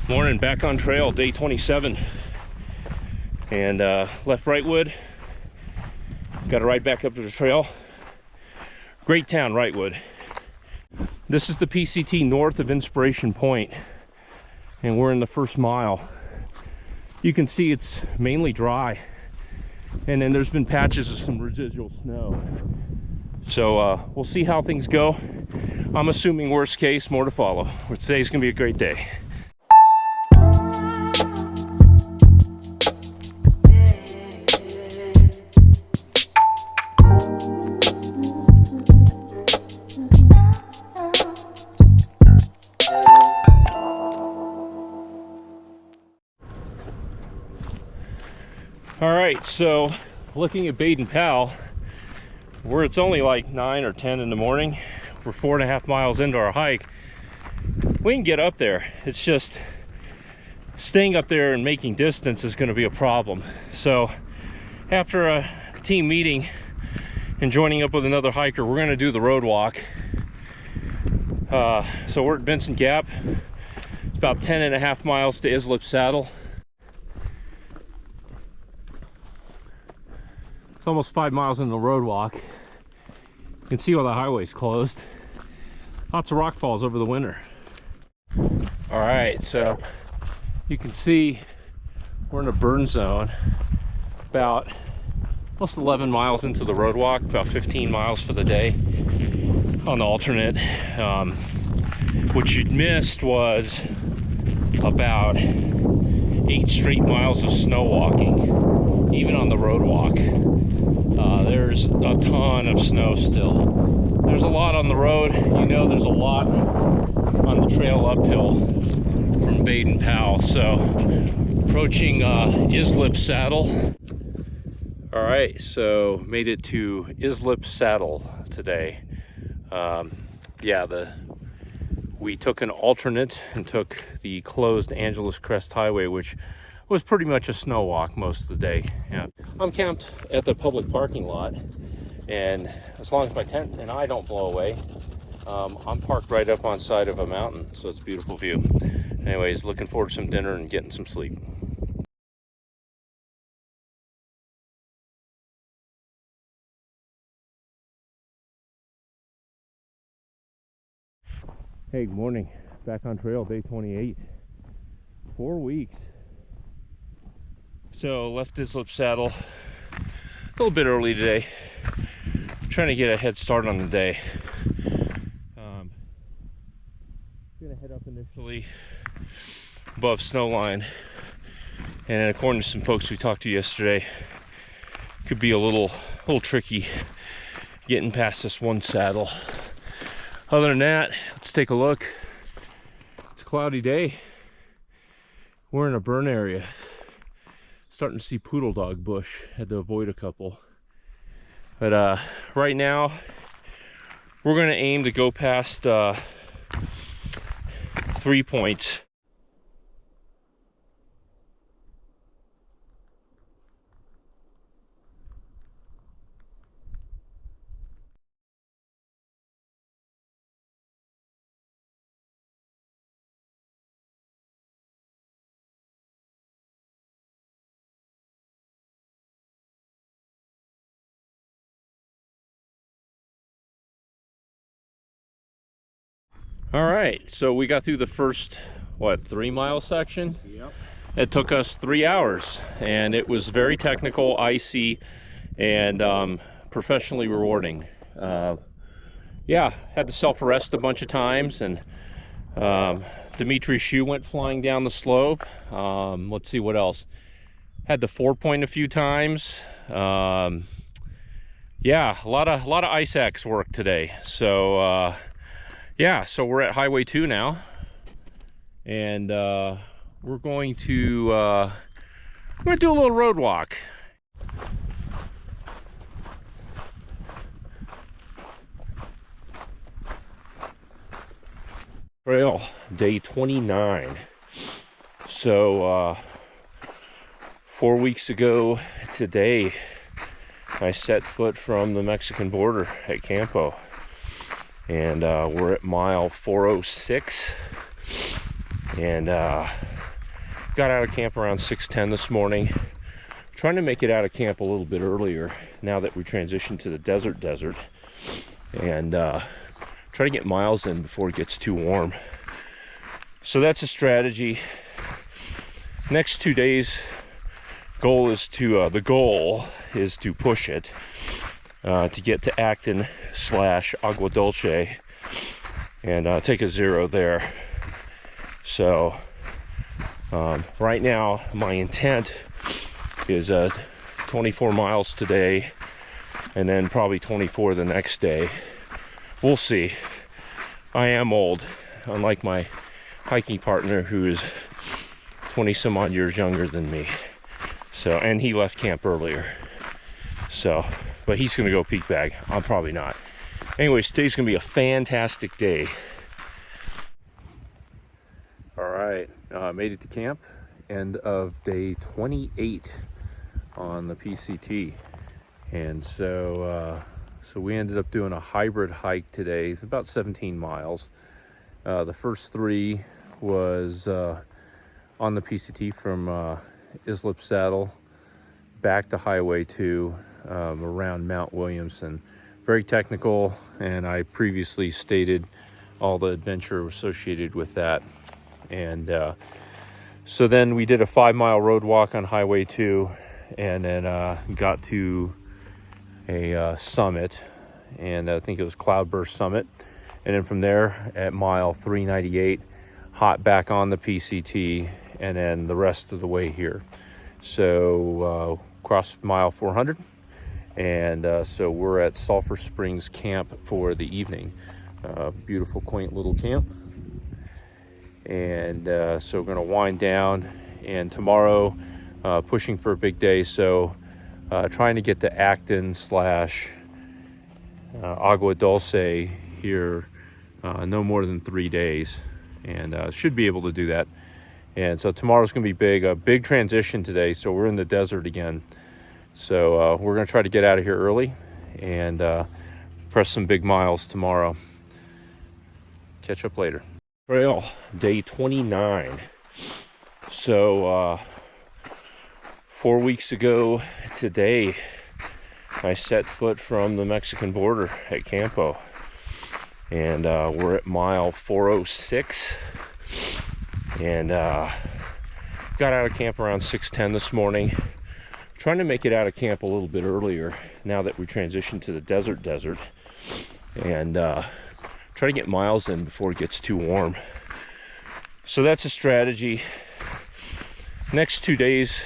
Morning, back on trail, day 27. And left Wrightwood. Got to ride back up to the trail. Great town, Wrightwood. This is the PCT north of Inspiration Point, and we're in the first mile. You can see it's mainly dry, and then there's been patches of some residual snow. So we'll see how things go. I'm assuming worst case, more to follow. Today's gonna be a great day. All right, so looking at Baden Powell, where it's only like 9 or 10 in the morning, we're 4.5 miles into our hike. We can get up there. It's just staying up there and making distance is going to be a problem. So after a team meeting and joining up with another hiker, we're going to do the road walk. So we're at Vincent Gap. It's about 10.5 miles to Islip Saddle. It's almost 5 miles into the road walk. You can see why the highway's closed. Lots of rock falls over the winter. All right, so you can see we're in a burn zone. About almost 11 miles into the road walk, about 15 miles for the day on the alternate. What you'd missed was about 8 straight miles of snow walking, even on the road walk. There's a ton of snow still. There's a lot on the road. You know, there's a lot on the trail uphill from Baden Powell. So approaching Islip Saddle. All right, so made it to Islip Saddle today. We took an alternate and took the closed Angeles Crest Highway, which was pretty much a snow walk most of the day. Yeah, I'm camped at the public parking lot, and as long as my tent and I don't blow away, I'm parked right up on side of a mountain, so it's a beautiful view. Anyways, looking forward to some dinner and getting some sleep. Hey, good morning. Back on trail, day 28. 4 weeks. So left Islip Saddle a little bit early today. Trying to get a head start on the day. Gonna head up initially above snow line, and according to some folks we talked to yesterday, could be a little tricky getting past this one saddle. Other than that, let's take a look. It's a cloudy day. We're in a burn area. Starting to see poodle dog bush. Had to avoid a couple. But right now, we're going to aim to go past 3 points. All right, so we got through the first, 3-mile section? Yep. It took us 3 hours, and it was very technical, icy, and professionally rewarding. Yeah, had to self-arrest a bunch of times, and Dimitri's shoe went flying down the slope. Let's see what else. Had to 4-point a few times. Yeah, a lot of ice axe work today. So yeah, so we're at Highway 2 now, and we're going to do a little road walk. Trail, day 29. So 4 weeks ago today, I set foot from the Mexican border at Campo. And we're at mile 406, and got out of camp around 6:10 this morning. Trying to make it out of camp a little bit earlier now that we transitioned to the desert, and try to get miles in before it gets too warm. So that's a strategy. Next 2 days, the goal is to push it to get to Acton / Agua Dulce and take a 0 there. So right now my intent is 24 miles today and then probably 24 the next day. We'll see. I am old, unlike my hiking partner who is 20 some odd years younger than me. So, and he left camp earlier. So, but he's gonna go peak bag. I'm probably not. Anyways, today's gonna be a fantastic day. All right, made it to camp. End of day 28 on the PCT. And so we ended up doing a hybrid hike today. It's about 17 miles. The first 3 was on the PCT from Islip Saddle back to Highway 2 around Mount Williamson. Very technical, and I previously stated all the adventure associated with that. And so then we did a 5-mile road walk on Highway 2, and then got to a summit, and I think it was Cloudburst Summit. And then from there at mile 398, hot back on the PCT, and then the rest of the way here. So crossed mile 400, and so we're at Sulphur Springs Camp for the evening. Beautiful, quaint little camp. And so we're going to wind down, and tomorrow pushing for a big day. So trying to get to Acton / Agua Dulce here no more than 3 days, and should be able to do that. And so tomorrow's going to be big, a big transition today. So we're in the desert again. So we're going to try to get out of here early and press some big miles tomorrow. Catch up later. Trail day 29. So 4 weeks ago today, I set foot from the Mexican border at Campo, and we're at mile 406, and got out of camp around 6:10 this morning. Trying to make it out of camp a little bit earlier now that we transitioned to the desert, and try to get miles in before it gets too warm. So that's a strategy. Next 2 days,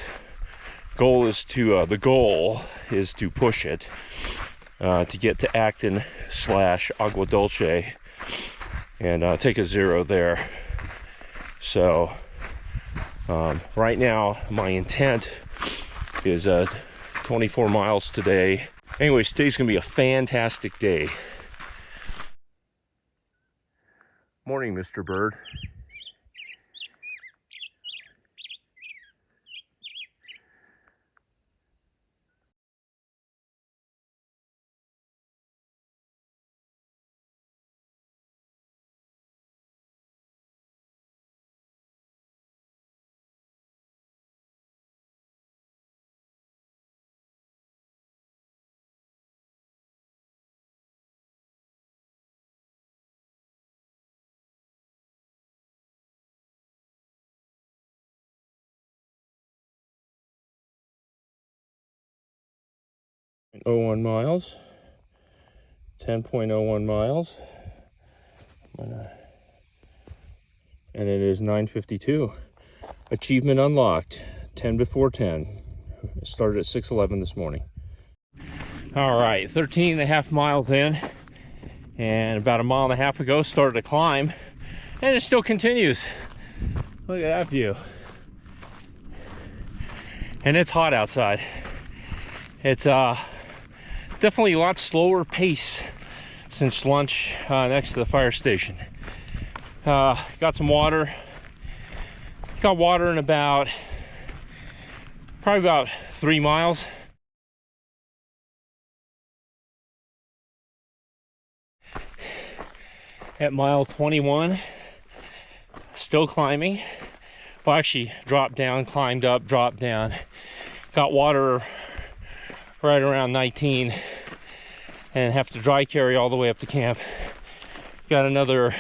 the goal is to push it to get to Acton / Agua Dulce and take a 0 there. So right now my intent is 24 miles today. Anyways, today's gonna be a fantastic day. Morning, Mr. Bird. .01 miles, 10.01 miles, and it is 9:52. Achievement unlocked, 10 before 10. It started at 6:11 this morning. All right, 13.5 miles in, and about 1.5 miles ago started to climb, and it still continues. Look at that view. And it's hot outside. It's definitely a lot slower pace since lunch next to the fire station. Got some water. Got water in probably about 3 miles. At mile 21, Still climbing. Well, actually dropped down, climbed up, dropped down. Got water right around 19 and have to dry carry all the way up to camp. Got another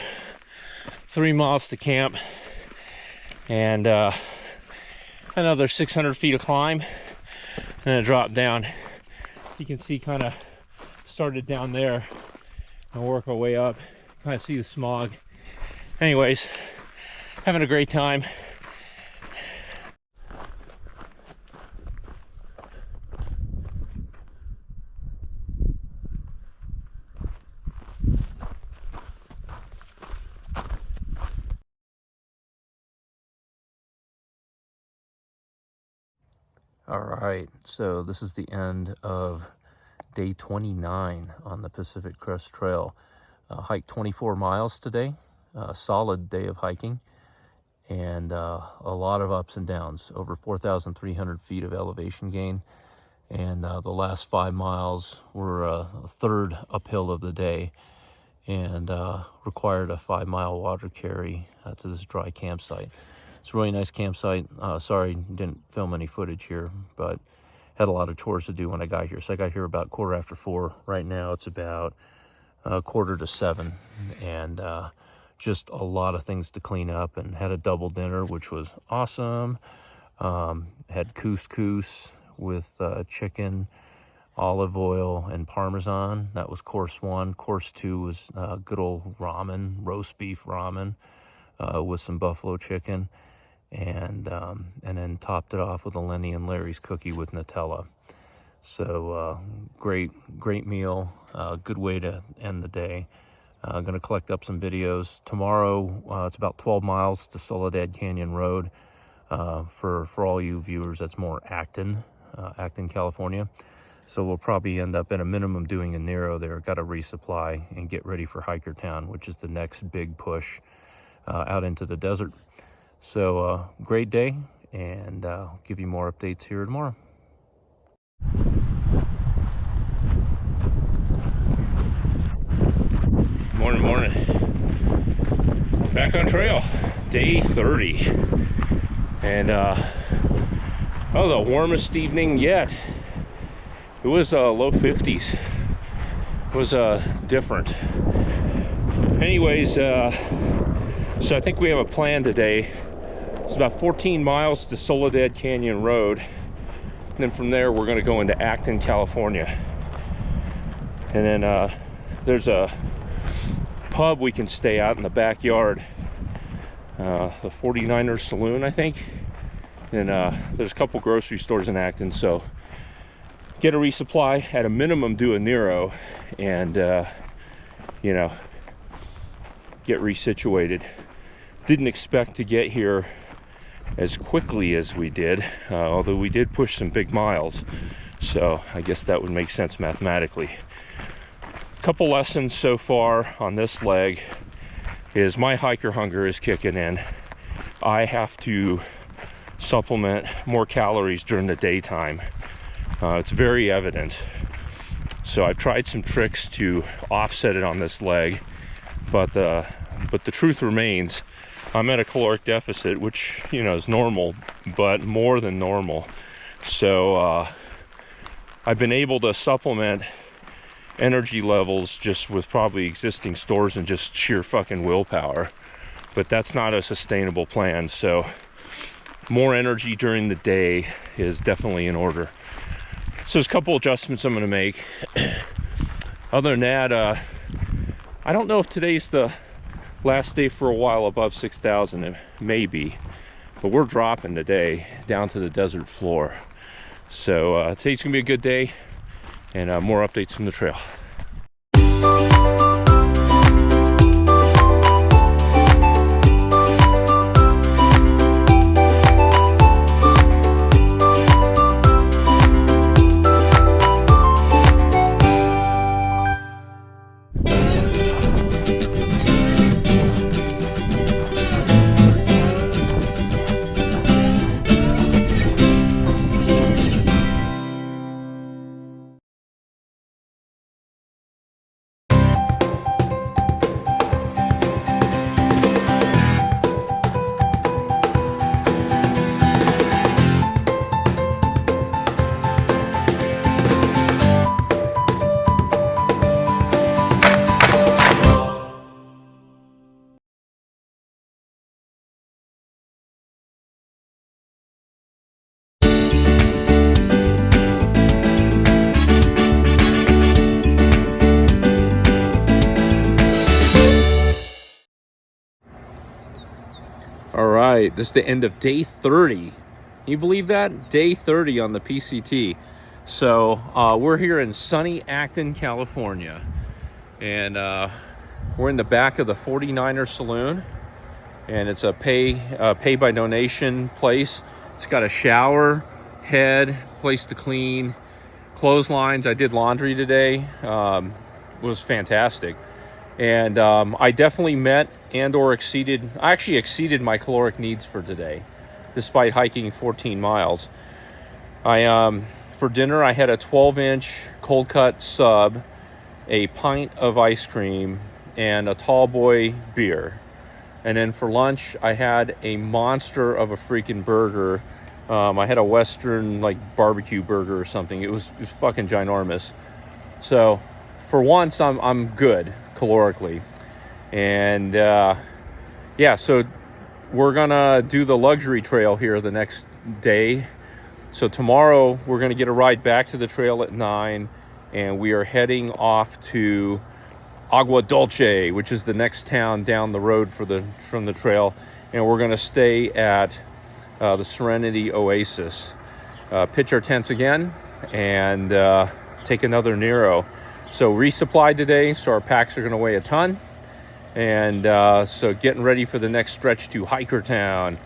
3 miles to camp and another 600 feet of climb and a drop down. You can see kind of started down there and work our way up. Kind of see the smog. Anyways, having a great time. All right, so this is the end of day 29 on the Pacific Crest Trail. Hiked 24 miles today, a solid day of hiking, and a lot of ups and downs, over 4,300 feet of elevation gain, and the last 5 miles were a third uphill of the day, and required a 5-mile water carry to this dry campsite. It's a really nice campsite. Sorry, didn't film any footage here, but had a lot of chores to do when I got here. So I got here about 4:15. Right now it's about 6:45, and just a lot of things to clean up, and had a double dinner, which was awesome. Had couscous with chicken, olive oil, and Parmesan. That was course 1. Course 2 was good old ramen, roast beef ramen with some buffalo chicken. And then topped it off with a Lenny and Larry's cookie with Nutella. So great meal, good way to end the day. Going to collect up some videos tomorrow. It's about 12 miles to Soledad Canyon Road. For all you viewers, that's more Acton, California. So we'll probably end up at a minimum doing a Nero there. Got to resupply and get ready for Hikertown, which is the next big push out into the desert. So great day, and I'll give you more updates here tomorrow. Morning. Back on trail, day 30. And that was the warmest evening yet. It was low 50s. It was different. Anyways, so I think we have a plan today. It's about 14 miles to Soledad Canyon Road. And then from there, we're going to go into Acton, California. And then there's a pub we can stay out in the backyard. The 49ers Saloon, I think. And there's a couple grocery stores in Acton. So get a resupply, at a minimum do a Nero, and you know, get resituated. Didn't expect to get here as quickly as we did, although we did push some big miles, so I guess that would make sense mathematically. Couple lessons so far on this leg is my hiker hunger is kicking in. I have to supplement more calories during the daytime. It's very evident. So I've tried some tricks to offset it on this leg, but the truth remains, I'm at a caloric deficit, which, you know, is normal, but more than normal. So I've been able to supplement energy levels just with probably existing stores and just sheer fucking willpower, but that's not a sustainable plan. So more energy during the day is definitely in order. So there's a couple adjustments I'm going to make. Other than that, I don't know if today's the last day for a while above 6,000. It may be, but we're dropping today down to the desert floor. So today's gonna be a good day, and more updates from the trail. All right, this is the end of day 30. Can you believe that? Day 30 on the PCT. So we're here in sunny Acton, California. And we're in the back of the 49er Saloon. And it's a pay by donation place. It's got a shower, head, place to clean, clotheslines. I did laundry today. It was fantastic. And I definitely met and or exceeded, I actually exceeded my caloric needs for today, despite hiking 14 miles. For dinner, I had a 12-inch cold cut sub, a pint of ice cream, and a tall boy beer. And then for lunch, I had a monster of a freaking burger. I had a Western like barbecue burger or something. It was fucking ginormous. So for once, I'm good calorically. And yeah, so we're gonna do the luxury trail here the next day. So tomorrow we're gonna get a ride back to the trail at 9, and we are heading off to Agua Dulce, which is the next town down the road from the trail, and we're gonna stay at the Serenity Oasis. Pitch our tents again and take another Nero. So resupplied today, so our packs are gonna weigh a ton. And so getting ready for the next stretch to Hikertown.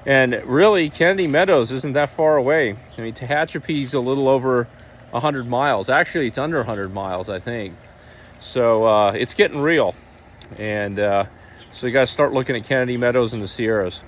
And really, Kennedy Meadows isn't that far away. I mean, Tehachapi's a little over 100 miles. Actually, it's under 100 miles, I think. So it's getting real. And so you got to start looking at Kennedy Meadows and the Sierras.